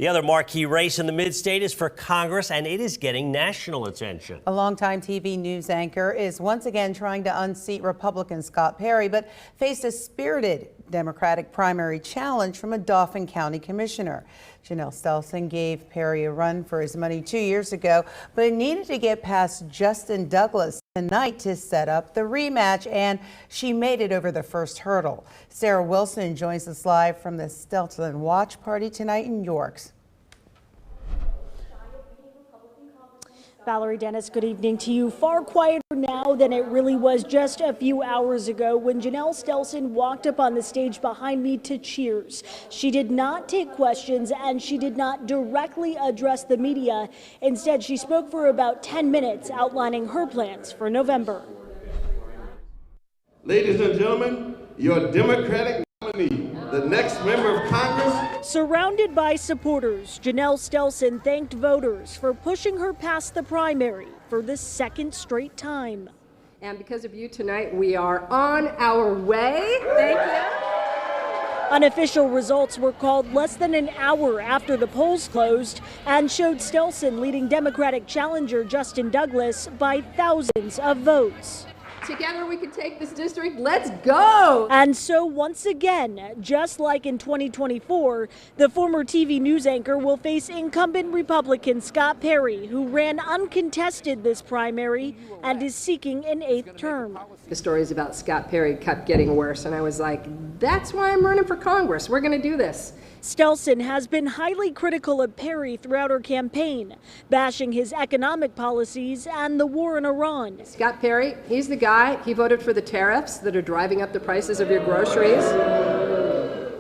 The other marquee race in the mid-state is for Congress, and it is getting national attention. A longtime TV news anchor is once again trying to unseat Republican Scott Perry, but faced a spirited Democratic primary challenge from a Dauphin County commissioner. Janelle Stelson gave Perry a run for his money 2 years ago, but it needed to get past Justin Douglas tonight to set up the rematch, and she made it over the first hurdle. Sarah Wilson joins us live from the Stelson watch party tonight in York. Valerie Dennis, good evening to you. Far quieter now than it really was just a few hours ago when Janelle Stelson walked up on the stage behind me to cheers. She did not take questions and she did not directly address the media. Instead, she spoke for about 10 minutes outlining her plans for November. Ladies and gentlemen, your Democratic nominee, the next member of Congress. Surrounded by supporters, Janelle Stelson thanked voters for pushing her past the primary for the second straight time. And because of you tonight, we are on our way. Thank you. Unofficial results were called less than an hour after the polls closed and showed Stelson leading Democratic challenger Justin Douglas by thousands of votes. Together we can take this district. Let's go! And so once again, just like in 2024, the former TV news anchor will face incumbent Republican Scott Perry, who ran uncontested this primary and is seeking an 8th term. The stories about Scott Perry kept getting worse, and I was like, that's why I'm running for Congress. We're going to do this. Stelson has been highly critical of Perry throughout her campaign, bashing his economic policies and the war in Iran. Scott Perry, he's the guy. He voted for the tariffs that are driving up the prices of your groceries.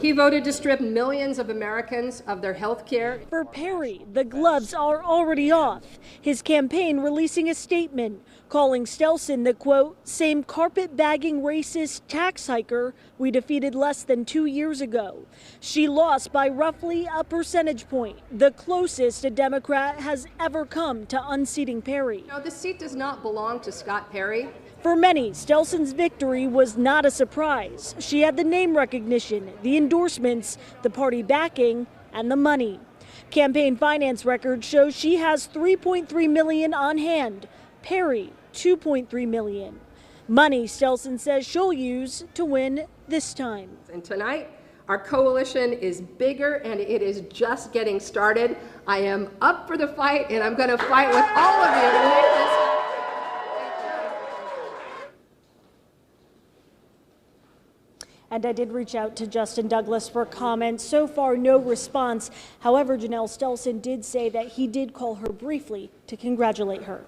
He voted to strip millions of Americans of their health care. For Perry, the gloves are already off. His campaign releasing a statement calling Stelson the, quote, same carpetbagging racist tax hiker we defeated less than 2 years ago. She lost by roughly a percentage point, the closest a Democrat has ever come to unseating Perry. No, the seat does not belong to Scott Perry. For many, Stelson's victory was not a surprise. She had the name recognition, the endorsements, the party backing, and the money. Campaign finance records show she has $3.3 million on hand. Perry, $2.3 million. Money Stelson says she'll use to win this time. And tonight, our coalition is bigger and it is just getting started. I am up for the fight and I'm going to fight with all of you to make this happen. And I did reach out to Justin Douglas for comment. So far, no response. However, Janelle Stelson did say that he did call her briefly to congratulate her.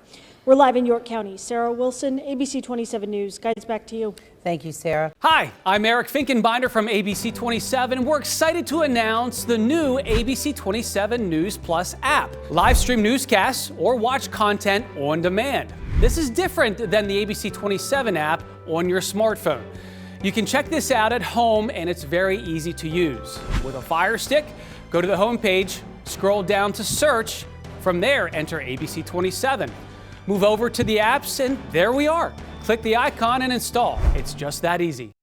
We're live in York County. Sarah Wilson, ABC 27 News. Guys, back to you. Thank you, Sarah. Hi, I'm Eric Finkenbinder from ABC 27, and we're excited to announce the new ABC 27 News Plus app. Live stream newscasts or watch content on demand. This is different than the ABC 27 app on your smartphone. You can check this out at home, and it's very easy to use. With a Fire Stick, go to the homepage, scroll down to search. From there, enter ABC 27. Move over to the apps, and there we are. Click the icon and install. It's just that easy.